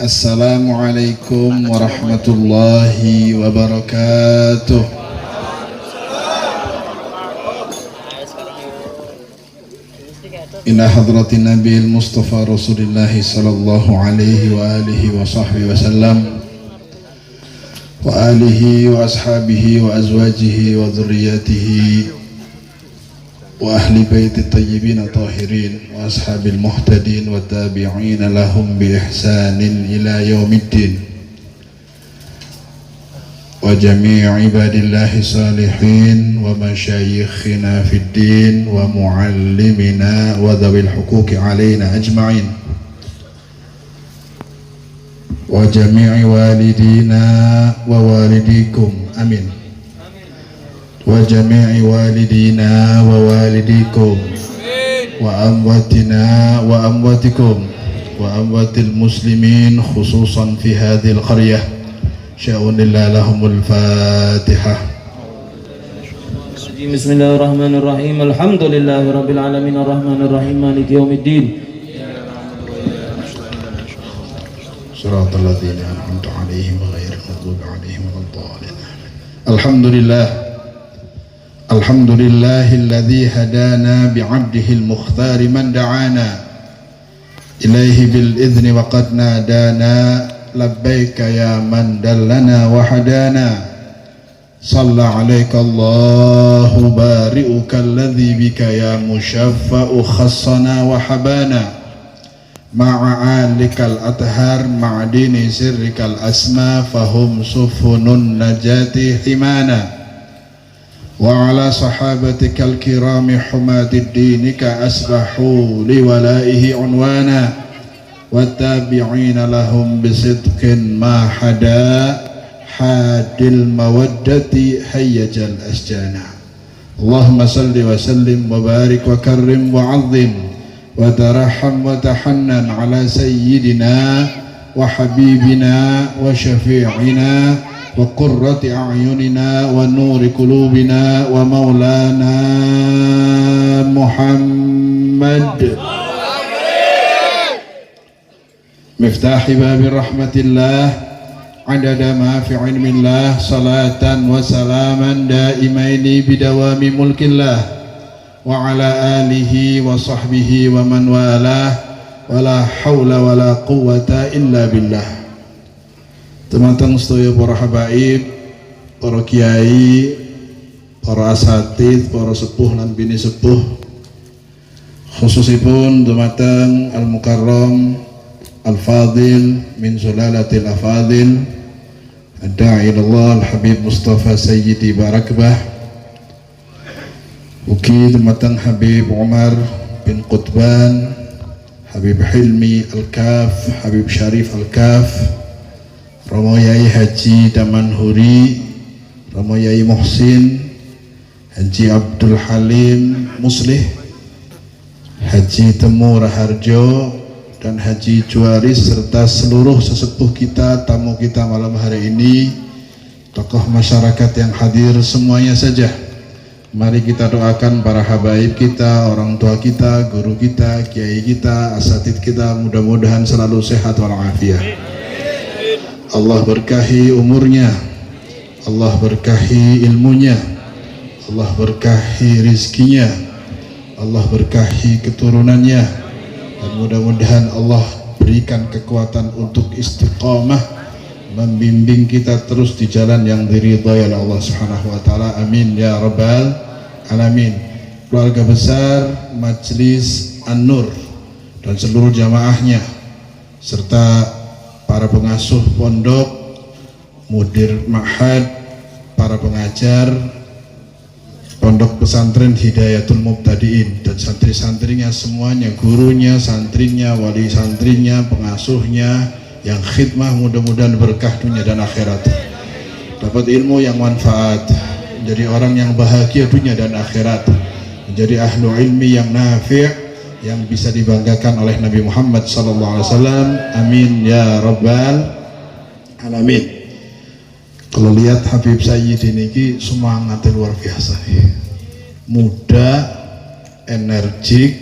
Assalamualaikum warahmatullahi wabarakatuh. Ila hadratin Nabil Mustafa Rasulullah sallallahu alaihi wa alihi wa sahbihi wa sallam wa alihi wa ashabihi wa azwajihi wa dhurriyyatihi wa ahli baiti tayyibin tahirin wa ashabil muhtadin wa tabi'in lahum bi ihsanin ila yaumiddin wa jami' ibadillahi salihin wa masyayikhina fid din wa muallimina wa dhawil huquqi alaina ajma'in wa jami' walidina wa walidikum amin wa jami'i walidina wa walidikum wa amwatina wa amwatikum wa amwatil muslimin khususan fi hadhil qaryah sya'unillah lahumul fatihah. Bismillahirrahmanirrahim. Alhamdulillahi rabbil alamin arrahmanirrahim maliki yaumiddin. Shiratal ladzina an'amta 'alaihim ghairil maghdubi 'alaihim waladdallin. Alhamdulillah. Alhamdulillahilladzi hadana bi'abdihil mukhtari man da'ana ilaihi bil idzni wa qad nadana labbaika ya man dallana wa hadana salla alaika Allahu bari'uka alladzi bika ya musyaffa'u khassana wa habana ma'a alikal athhar ma'adini sirrikal asma fahum sufunun najati himana wa ala sahabatikal kirami humadid dinika asbahu liwalaihi unwana wattabi'ina lahum bisidqin ma hada hadil mawaddati hayyajal asjana. Allahumma salli wa sallim wa barik wa karrim wa azim wa taraham wa tahannan ala sayyidina wa habibina wa syafi'ina wa qurrati a'yunina wa nuri qulubina wa maulana Muhammad miftahi babi rahmatillah adada ma fi ilmillah salatan wa salaman daimaini bidawami mulkillah wa ala alihi wa sahbihi wa man walah wala hawla wala quwwata illa billah. Teman-teman sedaya para habaib, para kiai, para asatidz, para sepuh lan bini sepuh, khususipun dumateng al-mukarram al-fadil min sulalatil afadil ad-da'i ilallah al-habib Mustafa Sayyidi Barakbah, uki dumateng Habib Umar bin Qutban, Habib Hilmi Al-Kaf, Habib Syarif Al-Kaf, Romo Yai Haji Damanhuri, Romo Yai Muhsin, Haji Abdul Halim Muslih, Haji Temu Raharjo, dan Haji Juaris serta seluruh sesepuh kita, tamu kita malam hari ini, tokoh masyarakat yang hadir semuanya saja. Mari kita doakan para habaib kita, orang tua kita, guru kita, kiai kita, asatidz kita, mudah-mudahan selalu sehat walafiat. Allah berkahi umurnya, Allah berkahi ilmunya, Allah berkahi rizkinya, Allah berkahi keturunannya, dan mudah-mudahan Allah berikan kekuatan untuk istiqamah membimbing kita terus di jalan yang diridhai oleh Allah Subhanahu wa taala. Amin ya rabbal alamin. Keluarga besar Majelis An-Nur dan seluruh jamaahnya serta para pengasuh pondok, mudir ma'had, para pengajar pondok pesantren Hidayatul Mubtadiin dan santri-santrinya semuanya, gurunya, santrinya, wali santrinya, pengasuhnya yang khidmah, mudah-mudahan berkah dunia dan akhirat, dapat ilmu yang manfaat, menjadi orang yang bahagia dunia dan akhirat, menjadi ahlu ilmi yang nafi', yang bisa dibanggakan oleh Nabi Muhammad SAW. Amin ya rabbal alamin. Kalau lihat Habib Sayyid ini semangatnya luar biasa nih. Muda, energik,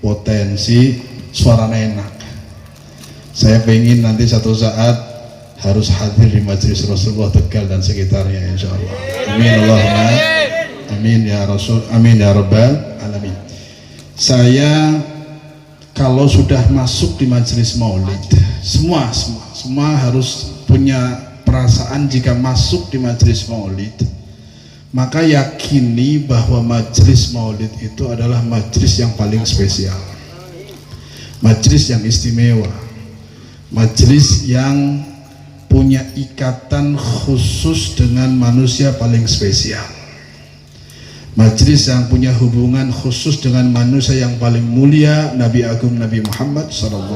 potensi, suaranya enak. Saya pengen nanti satu saat harus hadir di majelis Rasulullah Tegal dan sekitarnya, insya Allah. Amin Allahumma amin ya Rasul, amin ya Rabbal alamin. Saya kalau sudah masuk di majelis maulid, semua harus punya perasaan jika masuk di majelis maulid, maka yakini bahwa majelis maulid itu adalah majelis yang paling spesial, majelis yang istimewa, majelis yang punya ikatan khusus dengan manusia paling spesial, majelis yang punya hubungan khusus dengan manusia yang paling mulia, Nabi Agung Nabi Muhammad SAW.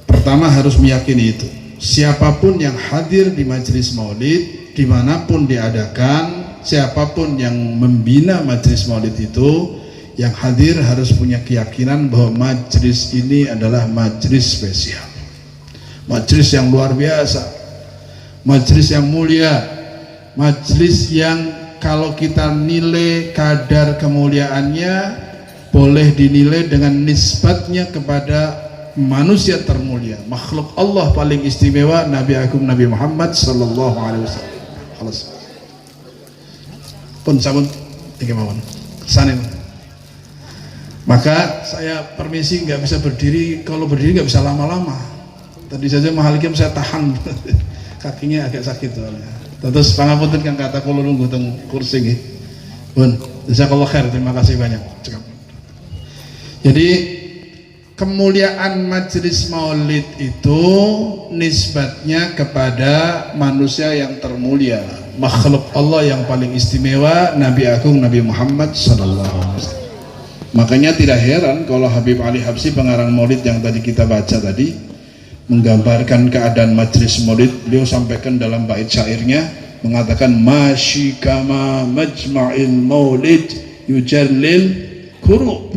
Pertama harus meyakini itu. Siapapun yang hadir di majelis maulid, dimanapun diadakan, siapapun yang membina majelis maulid itu, yang hadir harus punya keyakinan bahwa majelis ini adalah majelis spesial, majelis yang luar biasa, majelis yang mulia, majelis yang kalau kita nilai kadar kemuliaannya boleh dinilai dengan nisbatnya kepada manusia termulia, makhluk Allah paling istimewa, Nabi Agung Nabi Muhammad sallallahu alaihi wasallam. Halas. Pun sampun tiga mawon. Sanin. Maka saya permisi, nggak bisa berdiri, kalau berdiri nggak bisa lama-lama. Tadi saja Mahalikim saya tahan, kakinya agak sakit soalnya. Terus pangapunten kang kata kula nunggu teng kursi nggih. Pun, jazakallahu khair, terima kasih banyak. Cekap. Jadi kemuliaan majelis maulid itu nisbatnya kepada manusia yang termulia, makhluk Allah yang paling istimewa, Nabi Agung Nabi Muhammad sallallahu alaihi wasallam. Makanya tidak heran kalau Habib Ali Habsyi pengarang maulid yang tadi kita baca tadi menggambarkan keadaan majelis maulid, beliau sampaikan dalam bait syairnya mengatakan masyikama majma'il maulid yujallil kurub.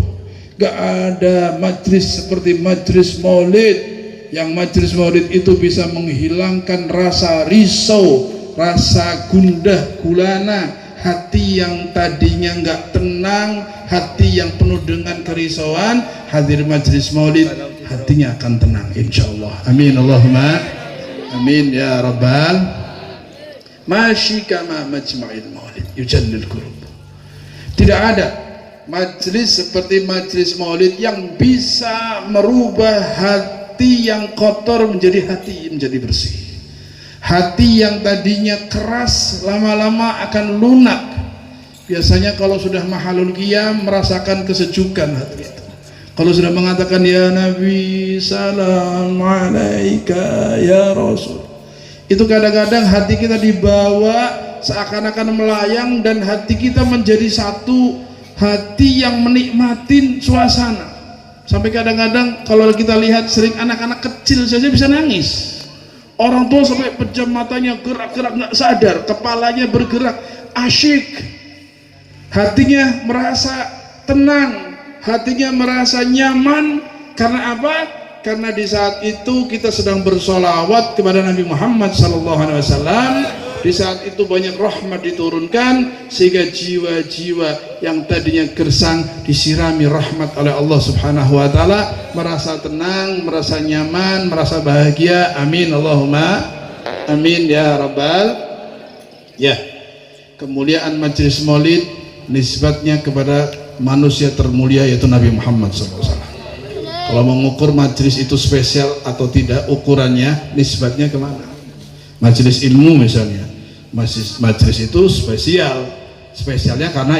Gak ada majelis seperti majelis maulid, yang majelis maulid itu bisa menghilangkan rasa risau, rasa gundah gulana, hati yang tadinya gak tenang, hati yang penuh dengan kerisauan, hadir majelis maulid hatinya akan tenang insyaallah. Amin Allahumma amin ya rabbal masyikama majma'il maulid yujallil kurub. Tidak ada majelis seperti majelis maulid yang bisa merubah hati yang kotor menjadi hati menjadi bersih, hati yang tadinya keras lama-lama akan lunak. Biasanya kalau sudah mahalul qiyam merasakan kesejukan hati itu. Kalau sudah mengatakan ya Nabi salam alaika ya Rasul, itu kadang-kadang hati kita dibawa seakan-akan melayang dan hati kita menjadi satu, hati yang menikmatin suasana. Sampai kadang-kadang kalau kita lihat sering anak-anak kecil saja bisa nangis. Orang tua sampai pejam matanya, gerak-gerak nggak sadar, kepalanya bergerak, asyik. Hatinya merasa tenang, hatinya merasa nyaman. Karena apa? Karena di saat itu kita sedang bersolawat kepada Nabi Muhammad SAW. Di saat itu banyak rahmat diturunkan sehingga jiwa-jiwa yang tadinya gersang disirami rahmat oleh Allah Subhanahu wa taala, merasa tenang, merasa nyaman, merasa bahagia. Amin Allahumma amin ya rabbal. Ya, kemuliaan majelis maulid nisbatnya kepada manusia termulia yaitu Nabi Muhammad SAW. Kalau mengukur majelis itu spesial atau tidak, ukurannya nisbatnya kemana? Majelis ilmu misalnya, majelis itu spesial, spesialnya karena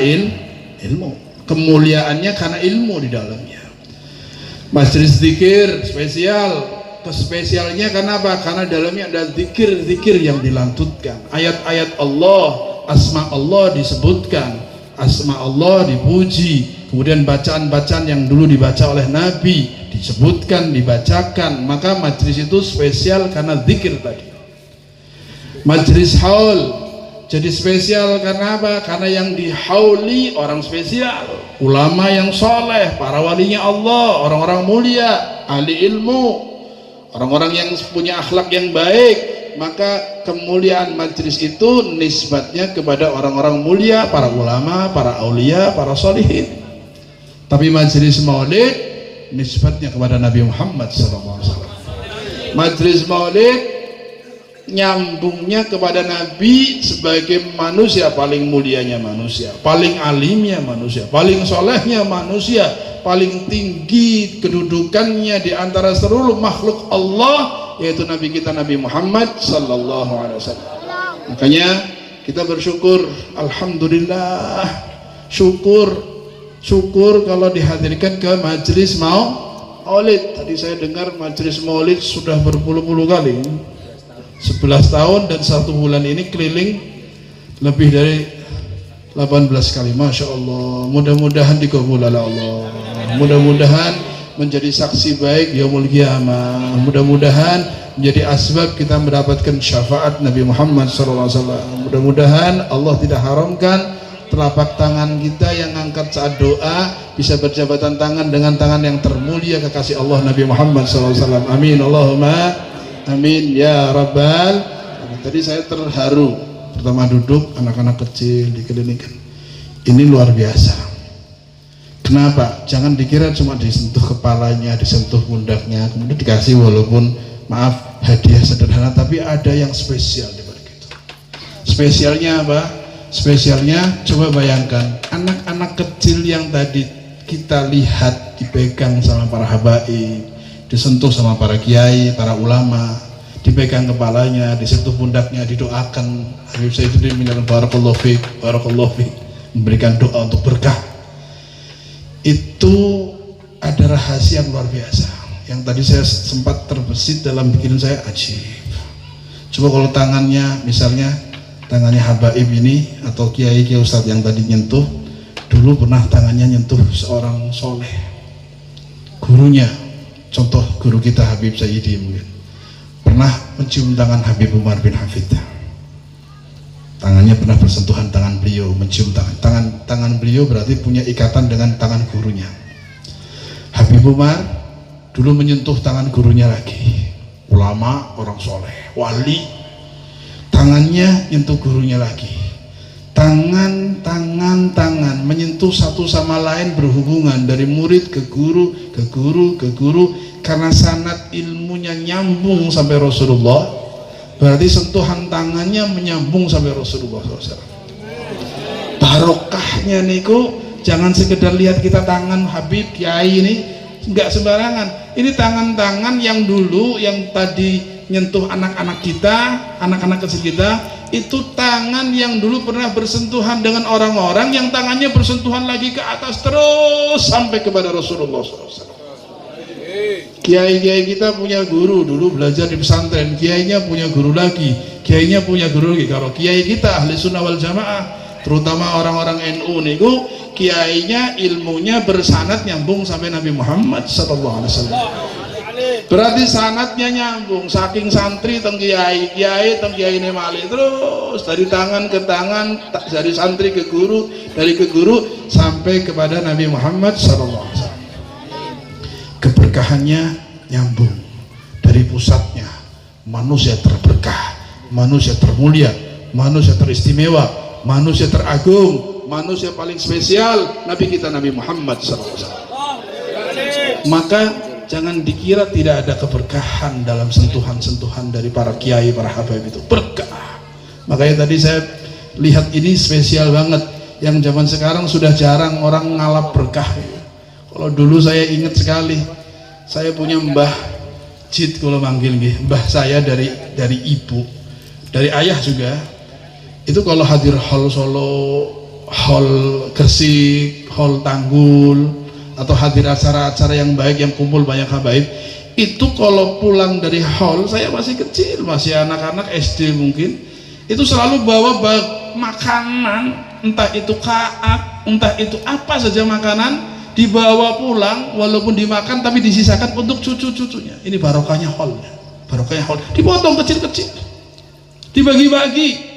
ilmu, kemuliaannya karena ilmu di dalamnya. Majelis zikir spesial, kespesialnya karena apa? Karena dalamnya ada zikir-zikir yang dilantutkan, ayat-ayat Allah, asma Allah disebutkan, asma Allah dipuji, kemudian bacaan-bacaan yang dulu dibaca oleh Nabi disebutkan, dibacakan. Maka majelis itu spesial karena zikir tadi. Majelis haul jadi spesial karena apa? Karena yang dihauli orang spesial, ulama yang soleh, para walinya Allah, orang-orang mulia, ahli ilmu, orang-orang yang punya akhlak yang baik. Maka kemuliaan majelis itu nisbatnya kepada orang-orang mulia, para ulama, para aulia, para solihin. Tapi majelis maulid nisbatnya kepada Nabi Muhammad SAW. Majelis maulid nyambungnya kepada Nabi sebagai manusia paling mulianya manusia, paling alimnya manusia, paling solehnya manusia, paling tinggi kedudukannya di antara seluruh makhluk Allah, yaitu Nabi kita Nabi Muhammad sallallahu alaihi wasallam. Makanya kita bersyukur, alhamdulillah, syukur kalau dihadirkan ke majelis maulid. Tadi saya dengar majelis maulid sudah berpuluh-puluh kali, 11 tahun dan 1 bulan ini keliling lebih dari 18 kali. Masya Allah, mudah-mudahan dikabul oleh Allah, mudah-mudahan menjadi saksi baik yaumul qiyamah, mudah-mudahan menjadi asbab kita mendapatkan syafaat Nabi Muhammad SAW. Mudah-mudahan Allah tidak haramkan telapak tangan kita yang angkat saat doa bisa berjabatan tangan dengan tangan yang termulia kekasih Allah Nabi Muhammad SAW. Amin Allahumma amin ya rabbal. Tadi saya terharu, pertama duduk anak-anak kecil dikelilingkan, ini luar biasa. Kenapa? Jangan dikira cuma disentuh kepalanya, disentuh pundaknya, kemudian dikasih walaupun maaf hadiah sederhana, tapi ada yang spesial di balik itu. Spesialnya apa? Spesialnya coba bayangkan anak-anak kecil yang tadi kita lihat dipegang sama para habaib, disentuh sama para kiai, para ulama, dipegang kepalanya, disentuh pundaknya, didoakan. Habib Saifuddin minal barakallahu fiik, barakallahu fiik, memberikan doa untuk berkah. Itu ada rahasia yang luar biasa yang tadi saya sempat terbesit dalam pikiran saya, ajib. Coba kalau tangannya, misalnya tangannya habaib ini atau kiai ustadz yang tadi nyentuh, dulu pernah tangannya nyentuh seorang soleh, gurunya. Contoh guru kita Habib Sayyidi mungkin pernah mencium tangan Habib Umar bin Hafid, tangannya pernah bersentuhan tangan beliau, mencium tangan beliau berarti punya ikatan dengan tangan gurunya. Habib Umar dulu menyentuh tangan gurunya lagi, ulama, orang soleh, wali, tangannya nyentuh gurunya lagi, tangan menyentuh satu sama lain, berhubungan dari murid ke guru, karena sanad ilmunya nyambung sampai Rasulullah, berarti sentuhan tangannya menyambung sampai Rasulullah SAW. Barokahnya niku jangan sekedar lihat kita tangan Habib Kiai ini, nggak sembarangan. Ini tangan-tangan yang dulu yang tadi nyentuh anak-anak kita, anak-anak kecil kita, itu tangan yang dulu pernah bersentuhan dengan orang-orang yang tangannya bersentuhan lagi ke atas terus sampai kepada Rasulullah SAW. Kiai-kiai kita punya guru, dulu belajar di pesantren, kiainya punya guru lagi, kiainya punya guru lagi. Kalau kiai kita ahli sunnah wal jamaah, terutama orang-orang NU niku, kiainya ilmunya bersanad nyambung sampai Nabi Muhammad SAW. Berarti sanatnya nyambung, saking santri teng kiai, kiai teng kiai ne malih, terus dari tangan ke tangan, dari santri ke guru, dari ke guru sampai kepada Nabi Muhammad SAW. Keberkahannya nyambung dari pusatnya, manusia terberkah, manusia termulia, manusia teristimewa, manusia teragung, manusia paling spesial, Nabi kita Nabi Muhammad SAW. Maka jangan dikira tidak ada keberkahan dalam sentuhan-sentuhan dari para kiai, para habaib itu berkah. Makanya tadi saya lihat ini spesial banget, yang zaman sekarang sudah jarang orang ngalap berkah. Kalau dulu saya ingat sekali, saya punya mbah Jid, kalau manggil mbah saya dari ibu, dari ayah juga. Itu kalau hadir hall Solo, hall Gresik, hall Tanggul, atau hadir acara-acara yang baik yang kumpul banyak habaib, itu kalau pulang dari hall, saya masih kecil, masih anak-anak SD mungkin, itu selalu bawa makanan, entah itu kaak, entah itu apa saja makanan, dibawa pulang, walaupun dimakan tapi disisakan untuk cucu-cucunya. Ini barokahnya hall, barokahnya hall, dipotong kecil-kecil, dibagi-bagi.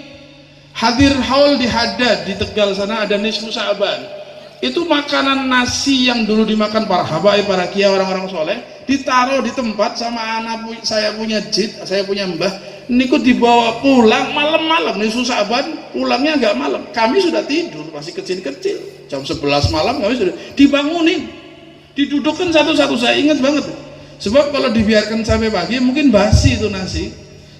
Hadir haul di Haddad di Tegal sana ada nisfu Sa'ban, itu makanan nasi yang dulu dimakan para habaib, para kiai, orang-orang soleh, ditaruh di tempat sama anak saya punya Jid, saya punya mbah, niku dibawa pulang malam-malam. Nisfu Sa'ban pulangnya agak malam, kami sudah tidur, masih kecil-kecil, jam 11 malam kami sudah dibangunin, Didudukkan satu-satu, saya ingat banget. Sebab kalau dibiarkan sampai pagi mungkin basi itu nasi.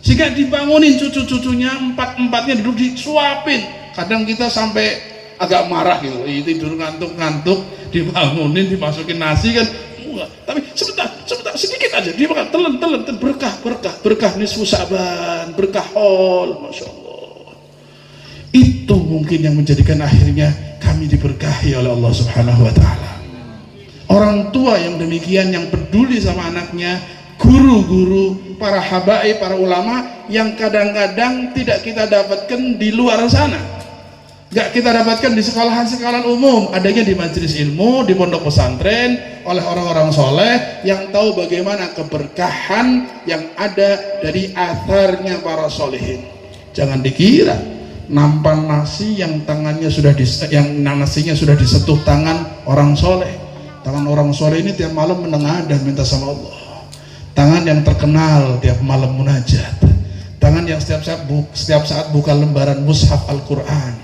Sehingga dibangunin cucu-cucunya, empat-empatnya duduk disuapin. Kadang kita sampai agak marah gitu, tidur ngantuk-ngantuk, dibangunin, dimasukin nasi kan. Tapi sebentar, sedikit aja dimakan, telan, berkah nisfu Sa'ban, berkah haul, Masya Allah. Itu mungkin yang menjadikan akhirnya kami diberkahi oleh Allah Subhanahu wa Ta'ala. Orang tua yang demikian, yang peduli sama anaknya, guru-guru, para habaib, para ulama yang kadang-kadang tidak kita dapatkan di luar sana, gak kita dapatkan di sekolahan-sekolahan umum, adanya di majelis ilmu, di pondok pesantren, oleh orang-orang soleh yang tahu bagaimana keberkahan yang ada dari atharnya para solehin. Jangan dikira nampan nasi yang tangannya sudah nasinya sudah disentuh tangan orang soleh. Tangan orang soleh ini tiap malam menengadah minta sama Allah. Tangan yang terkenal tiap malam munajat. Tangan yang setiap saat buka lembaran mushaf Al-Quran.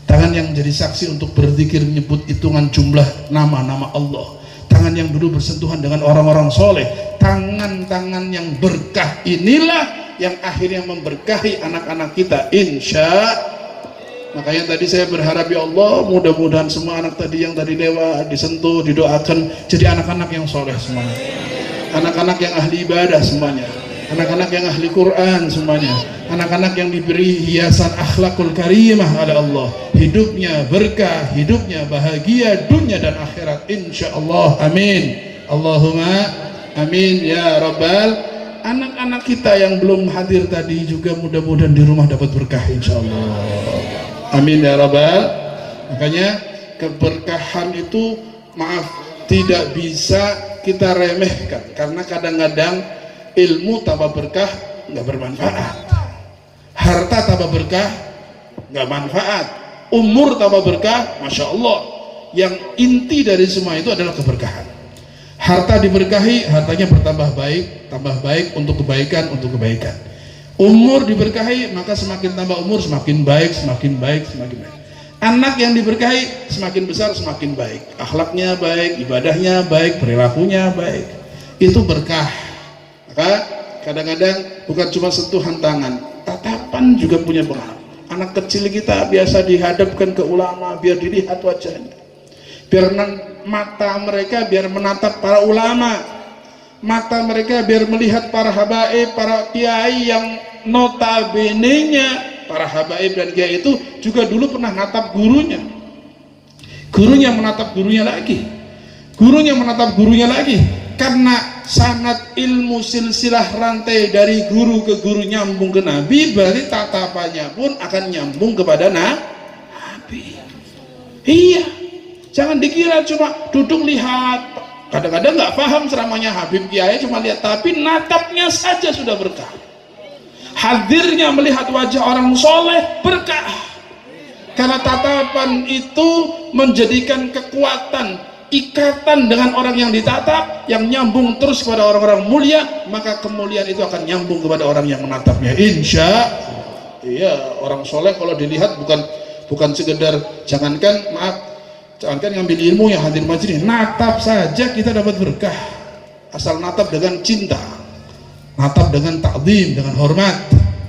Tangan yang menjadi saksi untuk berzikir menyebut hitungan jumlah nama-nama Allah. Tangan yang dulu bersentuhan dengan orang-orang soleh. Tangan-tangan yang berkah inilah yang akhirnya memberkahi anak-anak kita, insya. Makanya tadi saya berharap, ya Allah, mudah-mudahan semua anak tadi yang tadi lewat disentuh, didoakan jadi anak-anak yang soleh semuanya, anak-anak yang ahli ibadah semuanya, anak-anak yang ahli Quran semuanya, anak-anak yang diberi hiasan akhlakul karimah oleh Allah, hidupnya berkah, hidupnya bahagia dunia dan akhirat, insya Allah. Amin, Allahumma amin ya rabbal. Anak-anak kita yang belum hadir tadi juga mudah-mudahan di rumah dapat berkah, insya Allah. Amin ya rabbal. Makanya keberkahan itu, maaf, tidak bisa kita remehkan, karena kadang-kadang ilmu tanpa berkah nggak bermanfaat, harta tanpa berkah nggak manfaat, umur tanpa berkah, masya Allah. Yang inti dari semua itu adalah keberkahan. Harta diberkahi, hartanya bertambah baik, tambah baik untuk kebaikan, untuk kebaikan. Umur diberkahi, maka semakin tambah umur semakin baik, semakin baik, semakin baik. Anak yang diberkahi semakin besar semakin baik, akhlaknya baik, ibadahnya baik, perilakunya baik. Itu berkah. Maka kadang-kadang bukan cuma sentuhan tangan, tatapan juga punya pengaruh. Anak kecil kita biasa dihadapkan ke ulama biar dilihat wajahnya, biar mata mereka biar menatap para ulama, mata mereka biar melihat para habaib, para kiai yang notabene-nya para habaib dan kiai itu juga dulu pernah natap gurunya, gurunya menatap gurunya lagi, gurunya menatap gurunya lagi. Karena sanad ilmu silsilah rantai dari guru ke guru nyambung ke Nabi, berarti tatapannya pun akan nyambung kepada Nabi. Iya, jangan dikira cuma duduk lihat. Kadang-kadang nggak paham ceramahnya Habib Kiai, cuma lihat, tapi natapnya saja sudah berkah. Hadirnya melihat wajah orang soleh berkah, karena tatapan itu menjadikan kekuatan, ikatan dengan orang yang ditatap, yang nyambung terus kepada orang-orang mulia, maka kemuliaan itu akan nyambung kepada orang yang menatapnya, insya. Iya, orang soleh kalau dilihat bukan sekedar, jangankan ngambil ilmu yang hadir majelis, natap saja kita dapat berkah. Asal natap dengan cinta, natap dengan ta'zim, dengan hormat,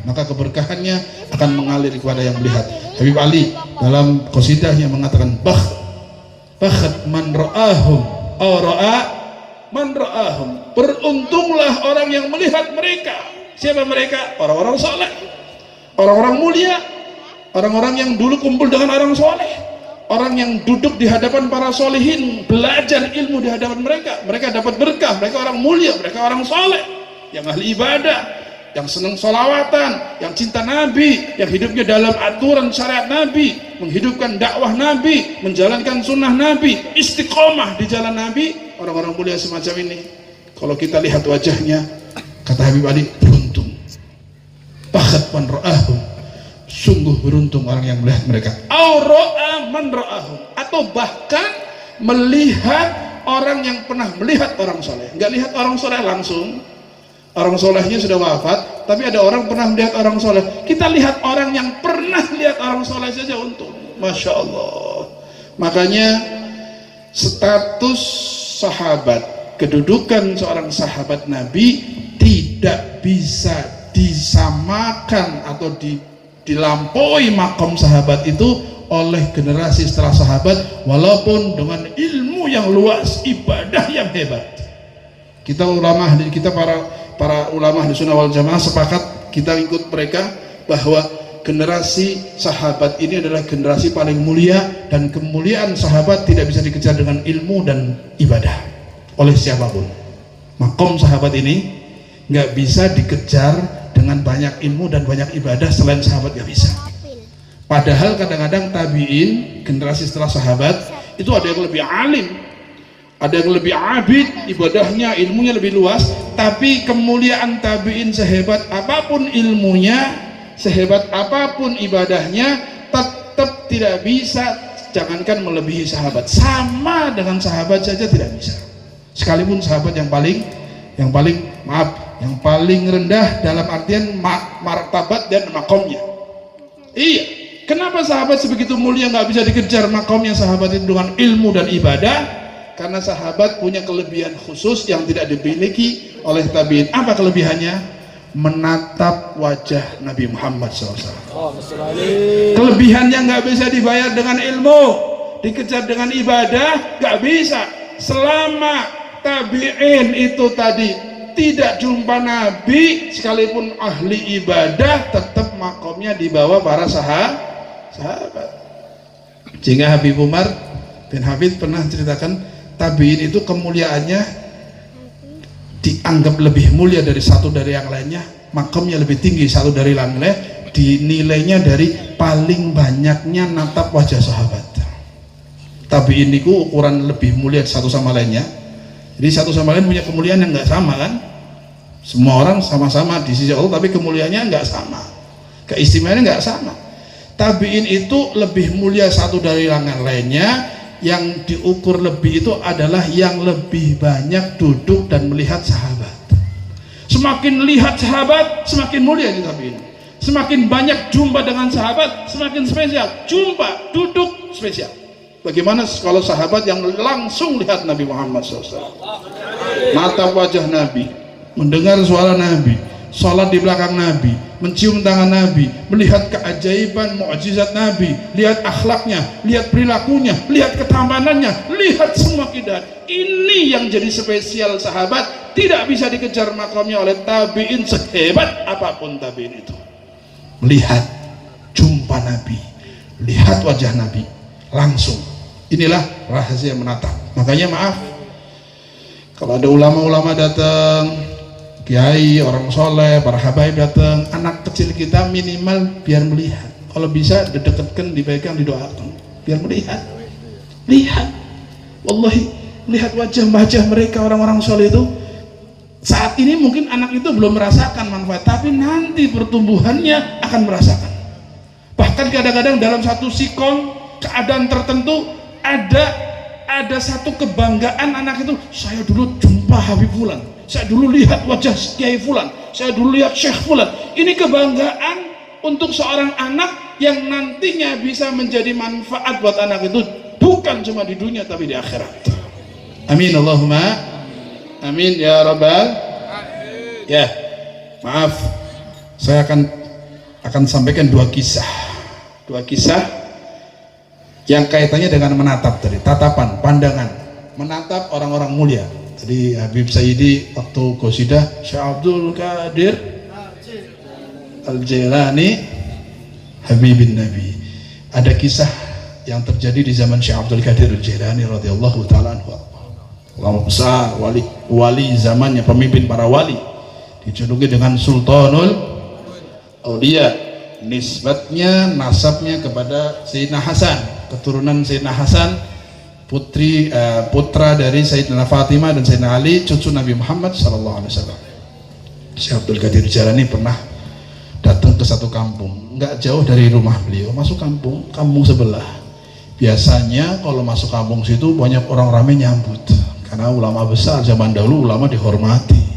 maka keberkahannya akan mengalir kepada yang melihat. Habib Ali dalam qasidahnya mengatakan, bakhat man ra'ahum aw ra'a man ra'ahum. Beruntunglah orang yang melihat mereka. Siapa mereka? Orang-orang soleh, orang-orang mulia, orang-orang yang dulu kumpul dengan orang soleh, orang yang duduk di hadapan para solehin, belajar ilmu di hadapan mereka. Mereka dapat berkah, mereka orang mulia, mereka orang soleh, yang ahli ibadah, yang senang sholawatan, yang cinta Nabi, yang hidupnya dalam aturan syariat Nabi, menghidupkan dakwah Nabi, menjalankan sunnah Nabi, istiqomah di jalan Nabi. Orang-orang mulia semacam ini, kalau kita lihat wajahnya, kata Habib Ali, beruntung. Bakhat man ra'ahum, sungguh beruntung orang yang melihat mereka. Aura'a man ra'ahum, atau bahkan melihat orang yang pernah melihat orang soleh. Nggak lihat orang soleh langsung, orang solehnya sudah wafat, tapi ada orang pernah melihat orang soleh. Kita lihat orang yang pernah lihat orang soleh saja untung, masya Allah. Makanya status sahabat, kedudukan seorang sahabat Nabi tidak bisa disamakan atau dilampaui makom sahabat itu oleh generasi setelah sahabat, walaupun dengan ilmu yang luas, ibadah yang hebat. Kita ulama, kita para ulama di Sunnah wal Jamaah sepakat, kita ikut mereka bahwa generasi sahabat ini adalah generasi paling mulia, dan kemuliaan sahabat tidak bisa dikejar dengan ilmu dan ibadah oleh siapapun. Makom sahabat ini nggak bisa dikejar dengan banyak ilmu dan banyak ibadah, selain sahabat nggak bisa. Padahal kadang-kadang tabi'in, generasi setelah sahabat, itu ada yang lebih alim, ada yang lebih abid, ibadahnya, ilmunya lebih luas, tapi kemuliaan tabi'in sehebat apapun ilmunya, sehebat apapun ibadahnya, tetap tidak bisa, jangankan melebihi sahabat, sama dengan sahabat saja tidak bisa. Sekalipun sahabat yang paling rendah dalam artian martabat dan makomnya. Iya, kenapa sahabat sebegitu mulia nggak bisa dikejar makomnya sahabat itu dengan ilmu dan ibadah? Karena sahabat punya kelebihan khusus yang tidak dimiliki oleh tabi'in. Apa kelebihannya? Menatap wajah Nabi Muhammad SAW. Kelebihannya nggak bisa dibayar dengan ilmu, dikejar dengan ibadah, nggak bisa. Selama tabi'in itu tadi tidak jumpa Nabi, sekalipun ahli ibadah, tetap makomnya di bawah para sahabat. Sehingga Habib Umar bin Hafid pernah ceritakan, tabi'in itu kemuliaannya dianggap lebih mulia dari satu dari yang lainnya, makomnya lebih tinggi satu dari yang lainnya, dinilainya dari paling banyaknya natap wajah sahabat. Tabi'in itu ukuran lebih mulia satu sama lainnya. Jadi satu sama lain punya kemuliaan yang nggak sama kan? Semua orang sama-sama di sisi Allah, tapi kemuliaannya nggak sama, keistimewaannya nggak sama. Tabi'in itu lebih mulia satu dari yang lainnya. Yang diukur lebih itu adalah yang lebih banyak duduk dan melihat sahabat. Semakin lihat sahabat, semakin mulia di tabi'in. Semakin banyak jumpa dengan sahabat, semakin spesial. Jumpa, duduk, spesial. Bagaimana kalau sahabat yang langsung lihat Nabi Muhammad SAW, natap wajah Nabi, mendengar suara Nabi, sholat di belakang Nabi, mencium tangan Nabi, melihat keajaiban mukjizat Nabi, lihat akhlaknya, lihat perilakunya, lihat ketampanannya, lihat semua keindahan. Ini yang jadi spesial sahabat, tidak bisa dikejar makamnya oleh tabi'in sehebat apapun tabi'in itu. Melihat, jumpa Nabi, lihat wajah Nabi langsung. Inilah rahasia menatap. Makanya maaf, kalau ada ulama-ulama datang, kiai, orang soleh, para habaib datang, anak kecil kita minimal biar melihat. Kalau bisa didekatkan, dipegang, didoakan, biar melihat. Lihat, wallahi, lihat wajah-wajah mereka orang-orang soleh itu. Saat ini mungkin anak itu belum merasakan manfaat, tapi nanti pertumbuhannya akan merasakan. Bahkan kadang-kadang dalam satu sikon keadaan tertentu ada satu kebanggaan anak itu, saya dulu jumpa Habib Fulan, saya dulu lihat wajah Kiai Fulan, saya dulu lihat Syekh Fulan. Ini kebanggaan untuk seorang anak yang nantinya bisa menjadi manfaat buat anak itu, bukan cuma di dunia tapi di akhirat. Amin Allahumma amin ya rabbal. Ya, maaf, saya akan sampaikan dua kisah yang kaitannya dengan menatap tadi, tatapan, pandangan, menatap orang-orang mulia. Jadi Habib Sayyidi waktu qasidah Syekh Abdul Qadir Al-Jailani Habibin Nabi, ada kisah yang terjadi di zaman Syekh Abdul Qadir Al-Jailani radhiyallahu taala anhu. Ulama besar, wali zamannya, pemimpin para wali, dijuluki dengan Sultanul Auliya, nisbatnya, nasabnya kepada Sayyidina Hasan, keturunan Sayyidina Hasan, putra dari Sayyidina Fatimah dan Sayyidina Ali, cucu Nabi Muhammad sallallahu alaihi wasallam. Syekh Abdul Qadir Jalani pernah datang ke satu kampung, nggak jauh dari rumah beliau, masuk kampung sebelah. Biasanya kalau masuk kampung situ banyak orang ramai nyambut, karena ulama besar zaman dahulu, ulama dihormati.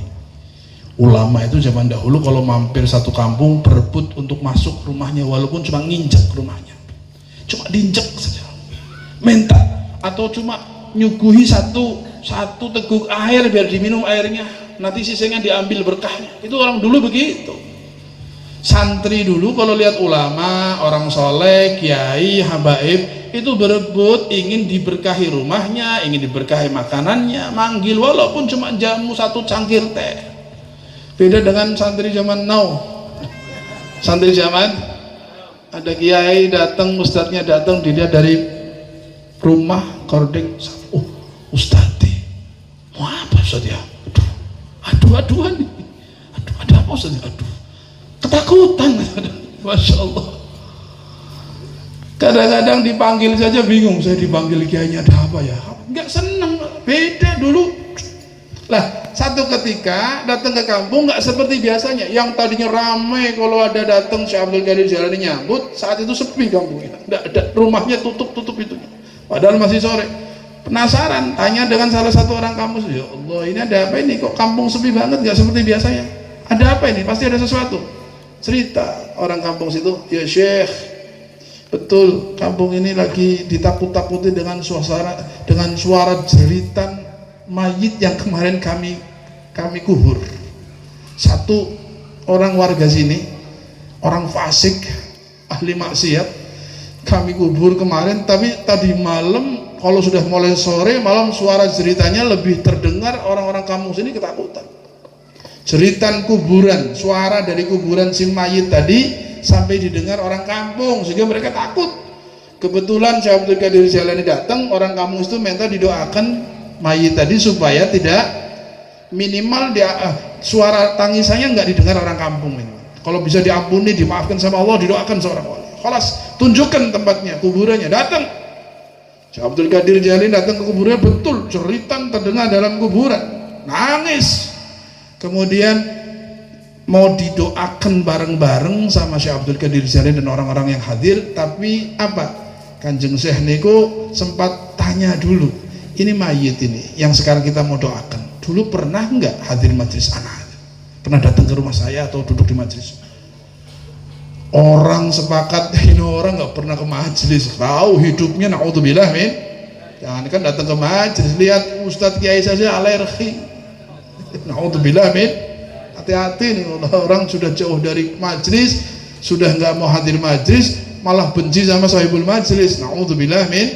Ulama itu zaman dahulu kalau mampir satu kampung berebut untuk masuk rumahnya, walaupun cuma nginjek rumahnya, cuma diinjek saja, minta, atau cuma nyuguhi satu satu teguk air biar diminum airnya, nanti sisanya diambil berkahnya. Itu orang dulu begitu. Santri dulu kalau lihat ulama, orang soleh, kiai, habaib itu berebut ingin diberkahi rumahnya, ingin diberkahi makanannya, manggil walaupun cuma jamu satu cangkir teh. Beda dengan santri zaman now. Santri zaman ada kiai datang, ustadznya datang, dilihat dari rumah kordek, oh ustadz, mau apa ustadz ya? Aduh, ada apa ustadz? Aduh, ketakutan. Masya Allah. Kadang-kadang dipanggil saja bingung, saya dipanggil kiainya ada apa ya? Nggak senang, beda dulu. Lah, satu ketika datang ke kampung nggak seperti biasanya. Yang tadinya ramai kalau ada datang Syekh Abdul Qadir Jailani nyambut, saat itu sepi kampungnya. Nggak ada, rumahnya tutup itu. Padahal masih sore. Penasaran, tanya dengan salah satu orang kampus, ya Allah ini ada apa ini? Kok kampung sepi banget, nggak seperti biasanya? Ada apa ini? Pasti ada sesuatu. Cerita orang kampung situ, ya Syekh, betul kampung ini lagi ditakut-takuti dengan suara jeritan mayit yang kemarin kami kubur. Satu orang warga sini, orang fasik, ahli maksiat, kami kubur kemarin, tapi tadi malam kalau sudah mulai sore malam suara jeritanya lebih terdengar, orang-orang kampung sini ketakutan. Jeritan kuburan, suara dari kuburan si mayit tadi sampai didengar orang kampung sehingga mereka takut. Kebetulan Syekh Abdul Qadir Jailani datang, orang kampung itu minta didoakan mayit tadi supaya tidak, minimal dia suara tangisannya nggak didengar orang kampung ini. Kalau bisa diampuni, dimaafkan sama Allah, didoakan seorang wali. Khalas, tunjukkan tempatnya, kuburannya. Datang Syekh Abdul Qadir Jailani datang ke kuburannya, betul jeritan terdengar dalam kuburan, nangis. Kemudian mau didoakan bareng-bareng sama Syekh Abdul Qadir Jailani dan orang-orang yang hadir, tapi apa? Kanjeng Syekh niku sempat tanya dulu, ini mayit ini yang sekarang kita mau doakan, dulu pernah enggak hadir majelis anak? Pernah datang ke rumah saya atau duduk di majelis? Orang sepakat, ini orang nggak pernah ke majelis, tahu hidupnya naudzubillah min. Jangan kan datang ke majelis, lihat Ustadz Kiai saja alergi, naudzubillah min. Hati-hati nih, orang sudah jauh dari majelis, sudah nggak mau hadir majelis, malah benci sama sahibul majelis, naudzubillah min.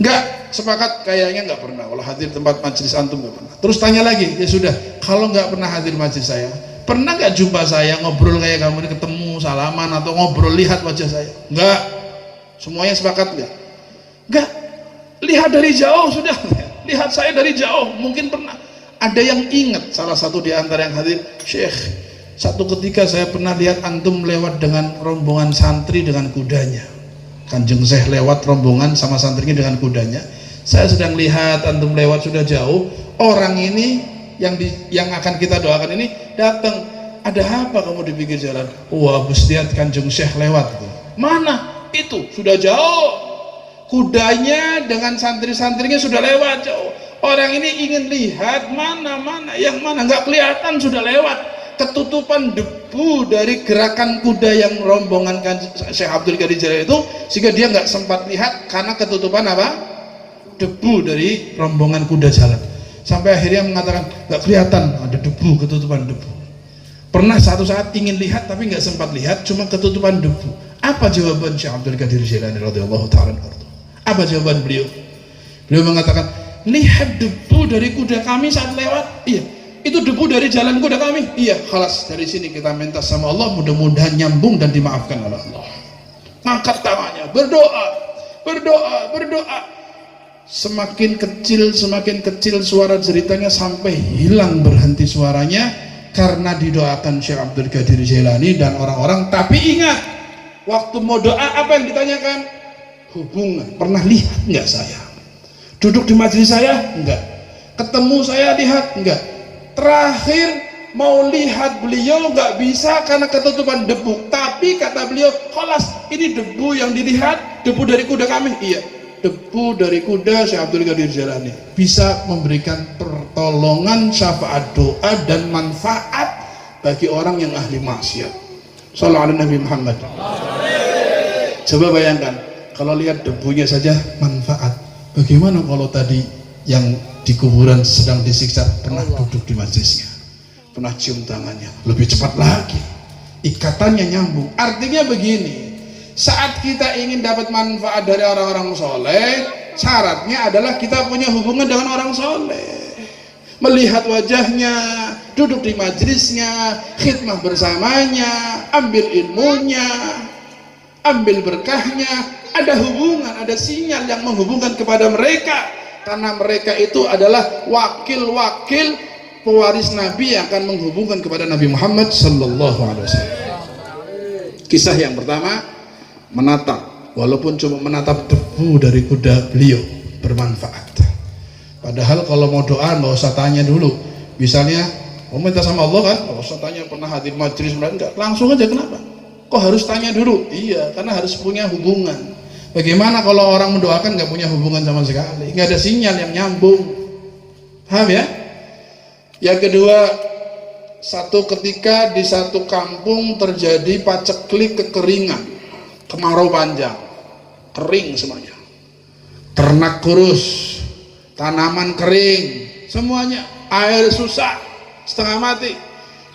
Nggak sepakat, kayaknya nggak pernah kalau hadir tempat majelis antum, nggak pernah. Terus tanya lagi, ya sudah, kalau nggak pernah hadir majelis saya, pernah nggak jumpa saya ngobrol kayak kamu ini, ketemu salaman atau ngobrol, lihat wajah saya? Nggak. Semuanya sepakat nggak? Nggak. Lihat dari jauh sudah. Lihat saya dari jauh, mungkin pernah. Ada yang ingat, salah satu di antara yang hadir, Syekh, satu ketika saya pernah lihat antum lewat dengan rombongan santri dengan kudanya. Kanjeng Syekh lewat rombongan sama santrinya dengan kudanya. Saya sedang lihat antum lewat sudah jauh. Orang ini yang akan kita doakan ini datang. Ada apa kamu di pinggir jalan? Wah, habis lihat Kanjeng Syekh lewat. Mana? Itu sudah jauh. Kudanya dengan santri-santrinya sudah lewat jauh. Orang ini ingin lihat mana yang mana, nggak kelihatan, sudah lewat. Ketutupan debu dari gerakan kuda yang rombongan Syekh Abdul Qadir Jailani itu, sehingga dia nggak sempat lihat karena ketutupan apa? Debu dari rombongan kuda jalan. Sampai akhirnya mengatakan nggak kelihatan, ada debu, ketutupan debu. Pernah satu saat ingin lihat tapi nggak sempat lihat, cuma ketutupan debu. Apa jawaban Syekh Abdul Qadir Jailani radhiyallahu ta'ala anhu? Apa jawaban beliau? Beliau mengatakan, lihat debu dari kuda kami saat lewat. Iya, itu debu dari jalan kuda kami. Iya, khalas, dari sini kita minta sama Allah mudah-mudahan nyambung dan dimaafkan oleh Allah. Angkat tangannya, berdoa. Semakin kecil suara ceritanya sampai hilang, berhenti suaranya karena didoakan Syekh Abdul Qadir Jailani dan orang-orang. Tapi ingat, waktu mau doa apa yang ditanyakan? Hubungan. Pernah lihat nggak saya? Duduk di majelis saya? Enggak. Ketemu saya lihat? Enggak. Terakhir mau lihat beliau nggak bisa karena ketutupan debu. Tapi kata beliau, khalas, ini debu yang dilihat, debu dari kuda kami. Iya, debu dari kuda Syekh Abdul Qadir Jailani bisa memberikan pertolongan, syafaat, doa dan manfaat bagi orang yang ahli maksiat. Shallallahu alaihi Nabi Muhammad. Coba bayangkan, kalau lihat debunya saja manfaat, Bagaimana kalau tadi yang di kuburan sedang disiksa pernah duduk di majelisnya, pernah cium tangannya, lebih cepat lagi, ikatannya nyambung. Artinya begini, saat kita ingin dapat manfaat dari orang-orang soleh, syaratnya adalah kita punya hubungan dengan orang soleh, melihat wajahnya, duduk di majelisnya, khidmah bersamanya, ambil ilmunya, ambil berkahnya, ada hubungan, ada sinyal yang menghubungkan kepada mereka, karena mereka itu adalah wakil-wakil pewaris Nabi yang akan menghubungkan kepada Nabi Muhammad sallallahu alaihi wasallam. Kisah yang pertama, menatap, walaupun cuma menatap debu dari kuda beliau, bermanfaat. Padahal kalau mau doa nggak usah tanya dulu, misalnya mau minta sama Allah kan, nggak usah tanya pernah hadir majelis, enggak, langsung aja. Kenapa kok harus tanya dulu? Iya, karena harus punya hubungan. Bagaimana kalau orang mendoakan nggak punya hubungan sama sekali, nggak ada sinyal yang nyambung? Paham ya? Yang kedua, satu ketika di satu kampung terjadi paceklik kekeringan, kemarau panjang, kering semuanya, ternak kurus, tanaman kering, semuanya, air susah, setengah mati.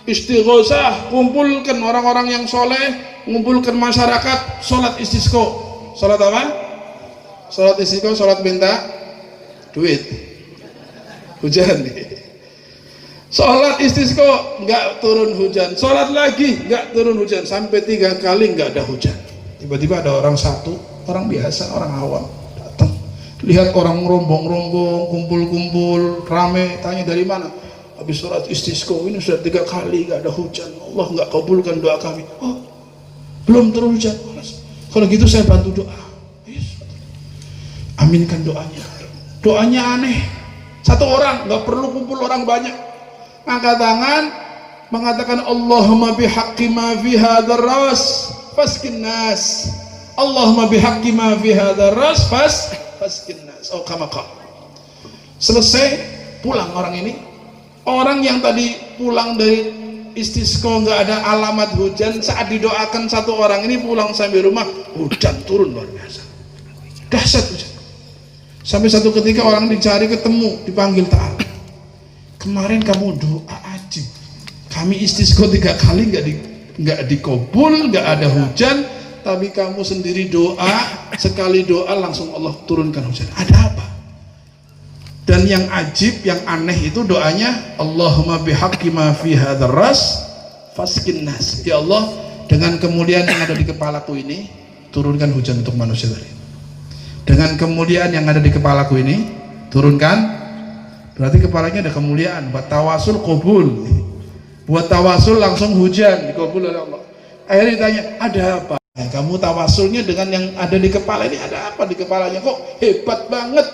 Istighosah, kumpulkan orang-orang yang soleh, kumpulkan masyarakat, sholat istisqo. Sholat apa? Sholat istisqo, sholat minta duit, hujan. Sholat istisqo, nggak turun hujan. Sholat lagi, nggak turun hujan. Sampai 3 kali nggak ada hujan. Tiba-tiba ada orang satu, orang biasa, orang awam, datang, lihat orang rombong-rombong, kumpul-kumpul, rame, tanya dari mana? Habis sholat istisqo, ini sudah 3 kali nggak ada hujan, Allah nggak kabulkan doa kami. Oh, belum turun hujan. Kalau gitu saya bantu doa. Yes. Aminkan doanya. Doanya aneh. Satu orang, nggak perlu kumpul orang banyak. Angkat tangan, mengatakan Allahumma bihaqqi ma fi hadzal ras fasqin nas. Allahumma bihaqqi ma fi hadzal ras fasqin nas. Oh, kama qala. Selesai, pulang orang ini. Orang yang tadi pulang dari istisqo nggak ada alamat hujan, saat didoakan satu orang ini pulang sampai rumah, hujan turun luar biasa, dahsyat hujan. Sampai satu ketika orang dicari ketemu, dipanggil ta'ala. Kemarin kamu doa ajib, kami istisqo 3 kali nggak dikabul, nggak ada hujan, tapi kamu sendiri doa, sekali doa langsung Allah turunkan hujan. Ada apa? Dan yang ajib, yang aneh itu doanya Allahumma bihaqqi ma fi hadzal ras fasqin nas. Ya Allah, dengan kemuliaan yang ada di kepalaku ini, turunkan hujan untuk manusia tadi. Dengan kemuliaan yang ada di kepalaku ini, turunkan. Berarti kepalanya ada kemuliaan. Buat tawasul qabul. Buat tawasul langsung hujan dikabul oleh Allah. Akhirnya ditanya, ada apa? Nah, kamu tawasulnya dengan yang ada di kepala ini, ada apa di kepalanya? Kok hebat banget?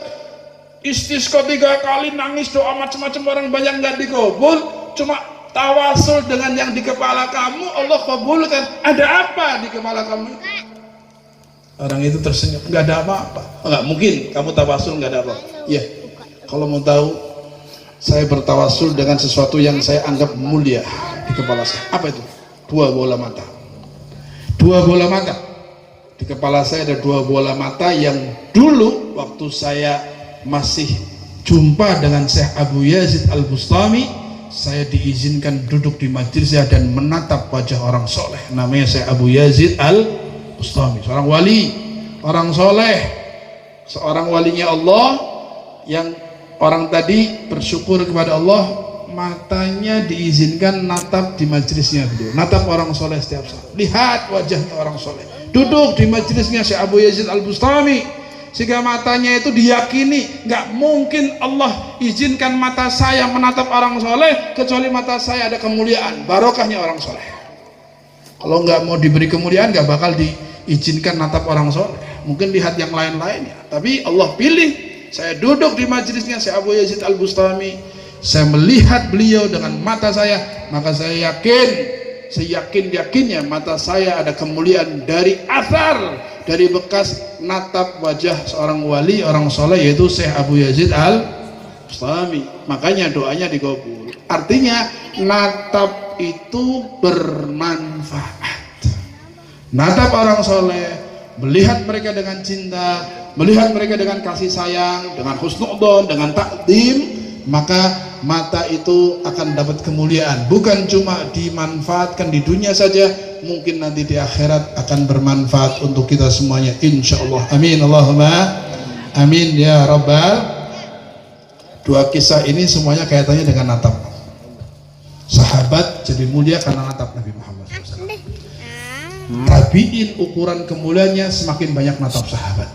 Istisqo 3 kali nangis doa macam-macam orang banyak nggak dikabul, cuma tawasul dengan yang di kepala kamu Allah kabulkan. Ada apa di kepala kamu? Orang itu tersenyum, nggak ada apa-apa. Nggak mungkin kamu tawasul nggak ada apa. Iya, kalau mau tahu, saya bertawasul dengan sesuatu yang saya anggap mulia di kepala saya. Apa itu? 2 bola mata. 2 bola mata di kepala saya, ada 2 bola mata yang dulu waktu saya masih jumpa dengan Syekh Abu Yazid Al-Bustami, saya diizinkan duduk di majelisnya dan menatap wajah orang soleh. Namanya Syekh Abu Yazid Al-Bustami, seorang wali, orang soleh, seorang walinya Allah, yang orang tadi bersyukur kepada Allah, matanya diizinkan natap di majelisnya beliau, natap orang soleh setiap saat, lihat wajahnya orang soleh, duduk di majelisnya Syekh Abu Yazid Al-Bustami, sehingga matanya itu diyakini nggak mungkin Allah izinkan mata saya menatap orang soleh kecuali mata saya ada kemuliaan, barokahnya orang soleh. Kalau nggak mau diberi kemuliaan nggak bakal diizinkan natap orang soleh. Mungkin lihat yang lain-lainnya, tapi Allah pilih saya duduk di majelisnya Syekh Abu Yazid Al-Bustami, saya melihat beliau dengan mata saya, maka saya yakin, seyakin-yakinnya mata saya ada kemuliaan dari athar, dari bekas natap wajah seorang wali, orang soleh, yaitu Syekh Abu Yazid Al-Bustami. Makanya doanya dikabul. Artinya natap itu bermanfaat. Natap orang soleh, melihat mereka dengan cinta, melihat mereka dengan kasih sayang, dengan husnudzon, dengan takdim, maka mata itu akan dapat kemuliaan. Bukan cuma dimanfaatkan di dunia saja, mungkin nanti di akhirat akan bermanfaat untuk kita semuanya, insya Allah. Amin Allahumma amin ya rabbal. Dua kisah ini semuanya kaitannya dengan natap. Sahabat jadi mulia karena natap Nabi Muhammad SAW. Tabi'in ukuran kemuliaannya semakin banyak natap sahabat.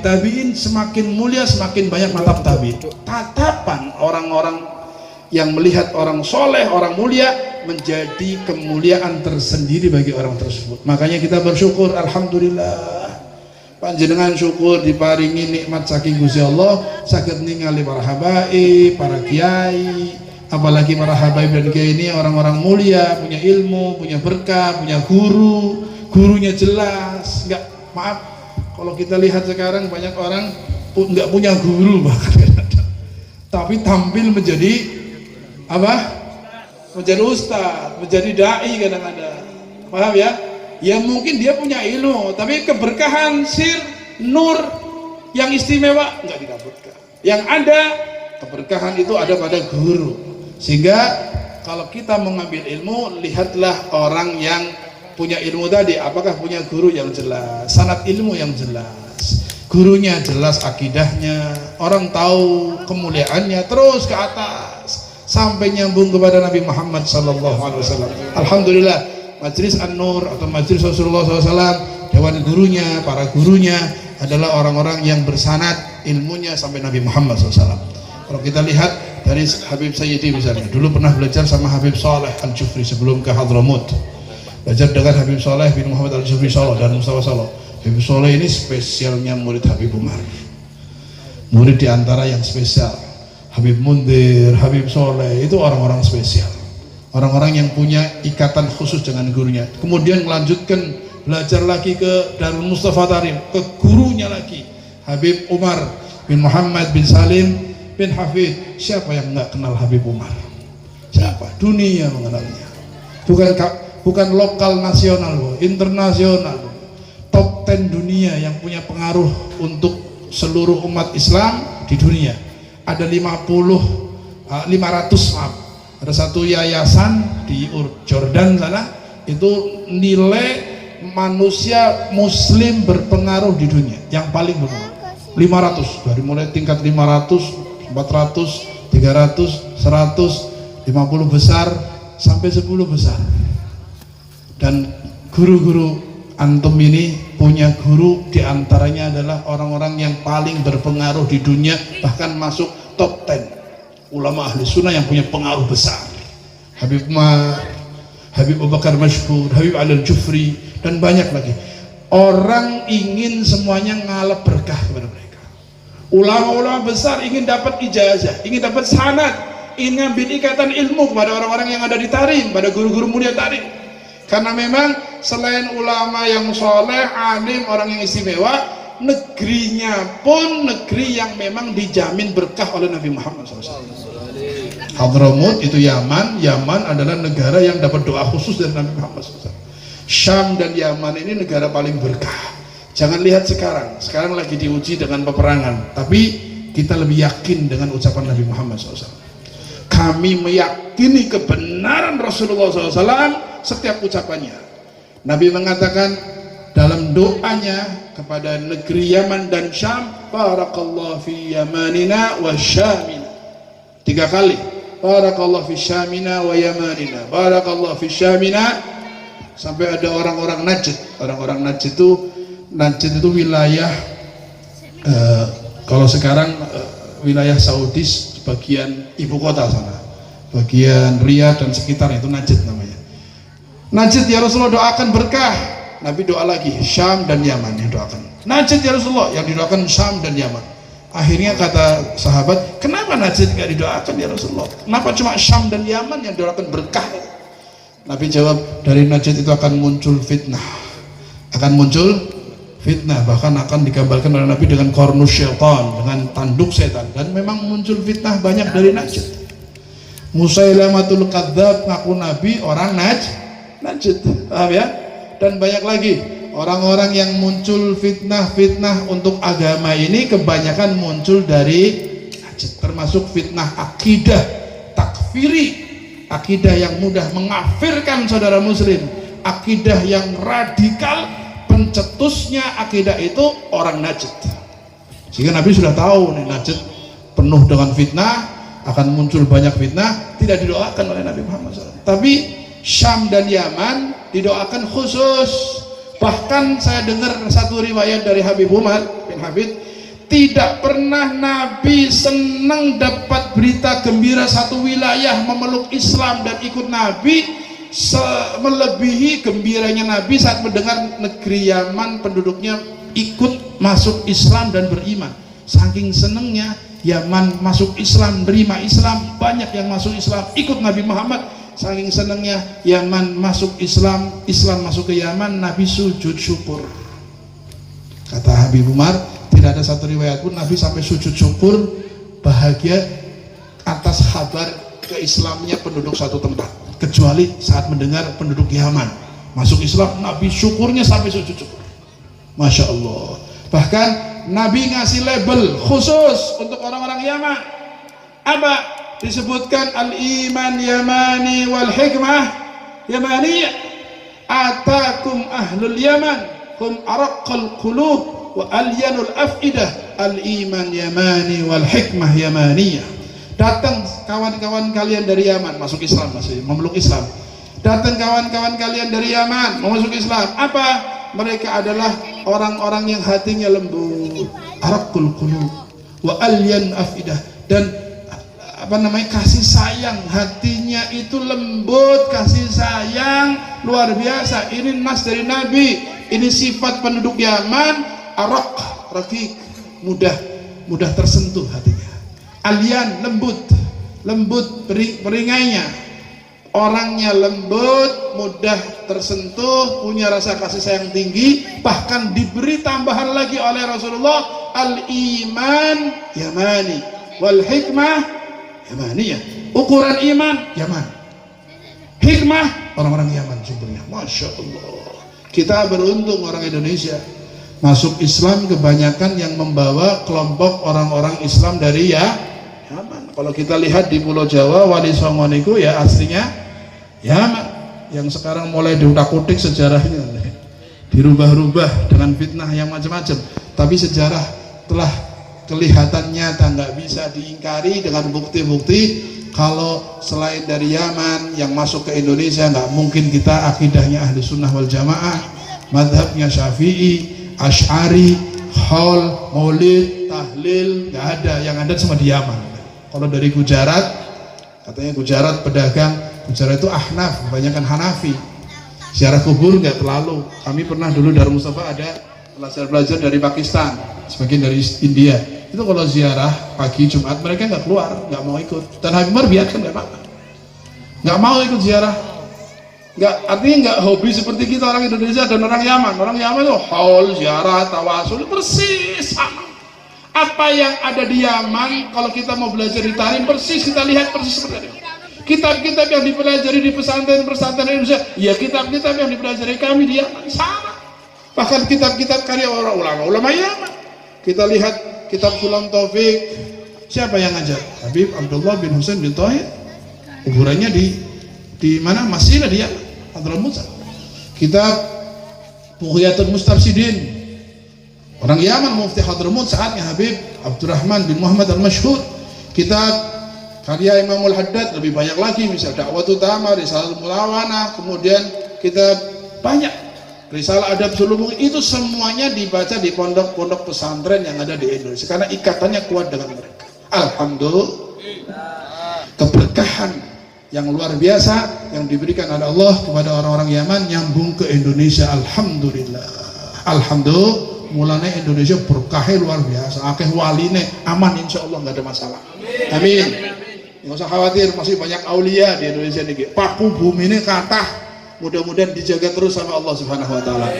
Tabi'in semakin mulia semakin banyak natap tabi'in. Tatapan orang-orang yang melihat orang soleh, orang mulia menjadi kemuliaan tersendiri bagi orang tersebut. Makanya kita bersyukur, alhamdulillah. Panjenengan syukur diparingi nikmat saking Gusti Allah, saged ningali para habaib, para kiai, apalagi para habaib dan kiai ini orang-orang mulia, punya ilmu, punya berkah, punya guru, gurunya jelas. Enggak, maaf, kalau kita lihat sekarang banyak orang enggak punya guru bahkan, tapi tampil menjadi apa? Menjadi ustaz, menjadi dai kadang-kadang. Paham ya? Ya mungkin dia punya ilmu, tapi keberkahan sir, nur yang istimewa enggak didapatkan. Yang ada keberkahan itu ada pada guru. Sehingga kalau kita mengambil ilmu, lihatlah orang yang punya ilmu tadi, apakah punya guru yang jelas, sanad ilmu yang jelas, gurunya jelas akidahnya, orang tahu kemuliaannya, terus ke atas sampai nyambung kepada Nabi Muhammad SAW. Alhamdulillah, Majelis An-Nur atau Majelis Rasulullah SAW, dewan gurunya, para gurunya adalah orang-orang yang bersanad ilmunya sampai Nabi Muhammad SAW. Kalau kita lihat dari Habib Sayyidi misalnya, dulu pernah belajar sama Habib Saleh Al-Jufri sebelum ke Hadramut. Belajar dengan Habib Saleh bin Muhammad Al-Jufri Solo dan Mustafa Solo. Habib Saleh ini spesialnya murid Habib Umar. Murid diantara yang spesial. Habib Mundir, Habib Saleh itu orang-orang spesial. Orang-orang yang punya ikatan khusus dengan gurunya. Kemudian melanjutkan belajar lagi ke Darul Mustafa Tarim, ke gurunya lagi Habib Umar bin Muhammad bin Salim bin Hafid. Siapa yang nggak kenal Habib Umar? Siapa? Dunia mengenalnya. Bukan lokal nasional, internasional. Top 10 dunia yang punya pengaruh untuk seluruh umat Islam di dunia. Ada 500 maaf. Ada satu yayasan di Jordan sana, itu nilai manusia muslim berpengaruh di dunia yang paling berpengaruh 500, dari mulai tingkat 500, 400, 300, 100, 50 besar sampai 10 besar. Dan guru-guru antum ini punya guru, diantaranya adalah orang-orang yang paling berpengaruh di dunia, bahkan masuk top 10 ulama ahli sunnah yang punya pengaruh besar. Habib Umar, Habib Abu Bakar Masyhur, Habib Ali Al-Jufri, dan banyak lagi. Orang ingin semuanya ngalap berkah kepada mereka. Ulama-ulama besar ingin dapat ijazah, ingin dapat sanad, ingin ngambil ikatan ilmu kepada orang-orang yang ada di Tarim, pada guru-guru mulia Tarim. Karena memang selain ulama yang soleh, alim, orang yang istimewa, negerinya pun negeri yang memang dijamin berkah oleh Nabi Muhammad SAW. Hadramut itu Yaman. Yaman adalah negara yang dapat doa khusus dari Nabi Muhammad SAW. Syam dan Yaman ini negara paling berkah. Jangan lihat sekarang lagi diuji dengan peperangan, tapi kita lebih yakin dengan ucapan Nabi Muhammad SAW. Kami meyakini kebenaran Rasulullah SAW setiap ucapannya. Nabi mengatakan dalam doanya kepada negeri Yaman dan Syam, barakallahu fi yamanina wa syamina. 3 kali, barakallahu fi syamina wa yamanina, barakallahu fi syamina. Sampai ada orang-orang Najd. Orang-orang Najd itu wilayah kalau sekarang wilayah Saudi, bagian ibu kota sana, bagian Riyadh dan sekitar, itu Najd namanya. Najd, ya Rasulullah doakan berkah. Nabi doa lagi, Syam dan Yaman yang doakan. Najd ya Rasulullah, yang didoakan Syam dan Yaman. Akhirnya kata sahabat, kenapa Najd nggak didoakan ya Rasulullah? Kenapa cuma Syam dan Yaman yang doakan berkah? Nabi jawab, dari Najd itu akan muncul fitnah, bahkan akan digambarkan oleh Nabi dengan kornus syaitan, dengan tanduk setan. Dan memang muncul fitnah banyak dari Najd. Musailamatul Kadzdzab ngaku Nabi orang Najd, paham ya? Dan banyak lagi orang-orang yang muncul fitnah-fitnah untuk agama ini kebanyakan muncul dari Najd, termasuk fitnah akidah takfiri, akidah yang mudah mengafirkan saudara muslim, akidah yang radikal, pencetusnya akidah itu orang Najd. Sehingga Nabi sudah tahu nih Najd penuh dengan fitnah, akan muncul banyak fitnah, tidak didoakan oleh Nabi Muhammad SAW. Tapi Syam dan Yaman didoakan khusus. Bahkan saya dengar satu riwayat dari Habib Umar bin Habib, tidak pernah Nabi senang dapat berita gembira satu wilayah memeluk Islam dan ikut Nabi melebihi gembiranya Nabi saat mendengar negeri Yaman penduduknya ikut masuk Islam dan beriman. Saking senangnya Yaman masuk Islam, nerima Islam, banyak yang masuk Islam, ikut Nabi Muhammad. Saking senangnya Yaman masuk Islam, Islam masuk ke Yaman, Nabi sujud syukur. Kata Habib Umar, tidak ada satu riwayat pun Nabi sampai sujud syukur bahagia atas kabar keislamannya penduduk satu tempat, kecuali saat mendengar penduduk Yaman masuk Islam, Nabi syukurnya sampai sujud syukur. Masya Allah. Bahkan Nabi ngasih label khusus untuk orang-orang Yaman. Apa? Disebutkan al-iman yamani wal hikmah yamaniyah. Atakum ahlul yaman hum araqqal qulub wa alyanul afidah. Al-iman yamani wal hikmah yamaniyah. Datang kawan-kawan kalian dari Yaman masuk Islam, masih memeluk Islam. Datang kawan-kawan kalian dari Yaman masuk Islam. Apa? Mereka adalah orang-orang yang hatinya lembut, araqqul qulub wa alyan afidah, dan kasih sayang, hatinya itu lembut, kasih sayang luar biasa. Ini nas dari Nabi, ini sifat penduduk Yaman, araq, raqiq, mudah tersentuh hatinya. Alyan, lembut peringainya, orangnya lembut, mudah tersentuh, punya rasa kasih sayang tinggi. Bahkan diberi tambahan lagi oleh Rasulullah, al-iman yamani wal hikmah yamaniyah. Ukuran iman Yaman, hikmah orang-orang Yaman sumbernya. Masya Allah. Kita beruntung orang Indonesia masuk Islam kebanyakan yang membawa kelompok orang-orang Islam dari Yaman. Kalau kita lihat di Pulau Jawa, Wali Songo niku ya aslinya Yaman, yang sekarang mulai diutak-utik sejarahnya, dirubah-rubah dengan fitnah yang macam-macam. Tapi sejarah telah kelihatan nyata, nggak bisa diingkari dengan bukti-bukti. Kalau selain dari Yaman yang masuk ke Indonesia, nggak mungkin kita akidahnya ahli sunnah wal jamaah, madhabnya syafi'i, asy'ari, haul, maulid, tahlil, nggak ada. Yang ada cuma di Yaman. Kalau dari Gujarat, katanya Gujarat pedagang, Gujarat itu ahnaf, kebanyakan Hanafi. Ziarah kubur nggak terlalu. Kami pernah dulu dari Mustafa ada belajar dari Pakistan, sebagian dari India. Itu kalau ziarah pagi Jumat mereka nggak keluar, nggak mau ikut. Dan Habib Umar biarkan, nggak apa-apa, nggak mau ikut ziarah. Nggak, artinya nggak hobi seperti kita orang Indonesia dan orang Yaman. Orang Yaman itu haul, ziarah, tawasul, persis sama. Apa yang ada di Yaman, kalau kita mau belajar di Tarim, persis kita lihat persis seperti itu. Kitab-kitab yang dipelajari di pesantren-pesantren Indonesia, ya kitab-kitab yang dipelajari kami di Yaman sama. Bahkan kitab-kitab karya orang ulama Yaman. Kita lihat kitab Sulam Taufik, siapa yang ngajar? Habib Abdullah bin Husain bin Thahir. Kuburannya di mana? Masjid di Yaman, Hadramut. Kitab Mughyatul Mustarsyidin, orang Yaman, Mufti Hadramut saatnya Habib Abdurrahman bin Muhammad al-Masyhur. Kitab karya Imamul Haddad lebih banyak lagi, misal Da'watul Tamar, Risalatul Mulawanah, kemudian kitab banyak, Risalah Adab Sulumung, itu semuanya dibaca di pondok-pondok pesantren yang ada di Indonesia karena ikatannya kuat dengan mereka. Alhamdulillah, keberkahan yang luar biasa yang diberikan oleh Allah kepada orang-orang Yaman nyambung ke Indonesia. Alhamdulillah, alhamdulillah. Mulanya Indonesia berkahnya luar biasa, akeh waline aman, insya Allah nggak ada masalah. Amin. Nggak usah khawatir, masih banyak aulia di Indonesia nih. Paku bumi ini kathah, mudah-mudahan dijaga terus sama Allah Subhanahu Wa Taala.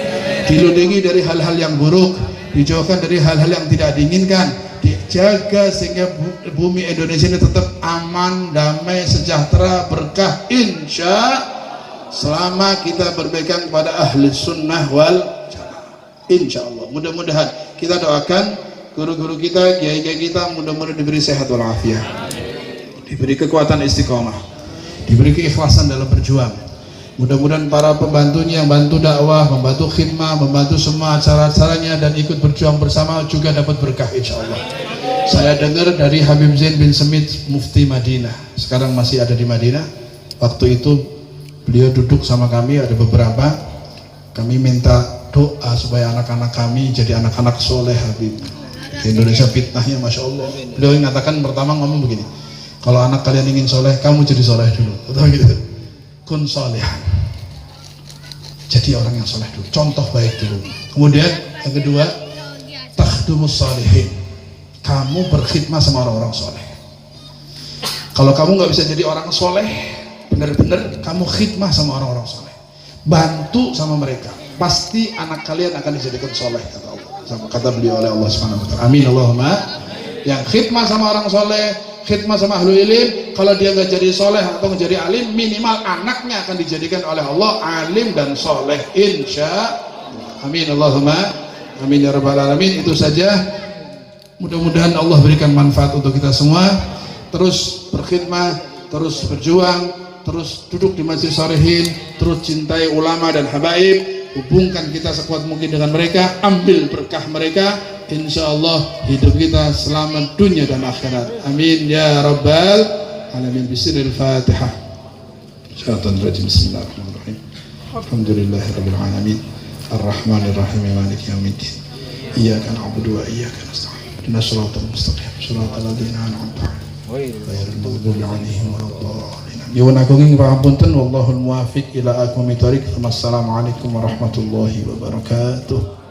Dilindungi dari hal-hal yang buruk, dijauhkan dari hal-hal yang tidak diinginkan, dijaga sehingga bumi Indonesia ini tetap aman, damai, sejahtera, berkah, insya. Selama kita berpegang kepada ahli sunnah wal jamaah. insya Allah. Mudah-mudahan kita doakan guru-guru kita, kiai-kiai kita, mudah-mudahan diberi sehat walafiat, diberi kekuatan istiqomah, diberi keikhlasan dalam berjuang. Mudah-mudahan para pembantunya yang bantu dakwah, membantu khidmah, membantu semua acara-acaranya dan ikut berjuang bersama juga dapat berkah insya Allah. Saya dengar dari Habib Zain bin Semit, Mufti Madinah, sekarang masih ada di Madinah. Waktu itu beliau duduk sama kami, ada beberapa, kami minta doa supaya anak-anak kami jadi anak-anak soleh. Habib di Indonesia fitnahnya Masya Allah. Beliau mengatakan pertama ngomong begini, kalau anak kalian ingin soleh, kamu jadi soleh dulu, atau gitu, kun solehan, jadi orang yang soleh dulu, contoh baik dulu. Kemudian yang kedua, takhdumus salihin, kamu berkhidmat sama orang-orang soleh. Kalau kamu nggak bisa jadi orang soleh benar-benar, kamu khidmah sama orang-orang soleh, bantu sama mereka, pasti anak kalian akan dijadikan soleh, kata Allah, sama kata beliau oleh Allah Subhanahu wa taala. Amin Allahumma. Yang khidmah sama orang soleh, khidmah sama ahlu ilim, kalau dia nggak jadi soleh atau nggak jadi alim, minimal anaknya akan dijadikan oleh Allah alim dan soleh, insya Allah. Amin Allahumma amin ya rabbal alamin. Itu saja, mudah-mudahan Allah berikan manfaat untuk kita semua. Terus berkhidmah, terus berjuang, terus duduk di majelis sholihin, terus cintai ulama dan habaib, hubungkan kita sekuat mungkin dengan mereka, ambil berkah mereka, insya Allah hidup kita selamat dunia dan akhirat. Amin ya rabbal alamin. Bismillahil Fatihah. Syaitan rajim. Bismillahirrahmanirrahim. Alhamdulillahirabbil alamin. Arrahmanir rahim. Maliki yaumiddin. Iyyaka na'budu wa iyyaka nasta'in. Ihdinas siratal mustaqim. Siratal ladzina an'amta 'alaihim ghairil maghdubi 'alaihim waladdallin. Nyuwun agung pangapunten, wallahul muwaffiq ila aqwamit thoriq. Wassalamualaikum warahmatullahi wabarakatuh.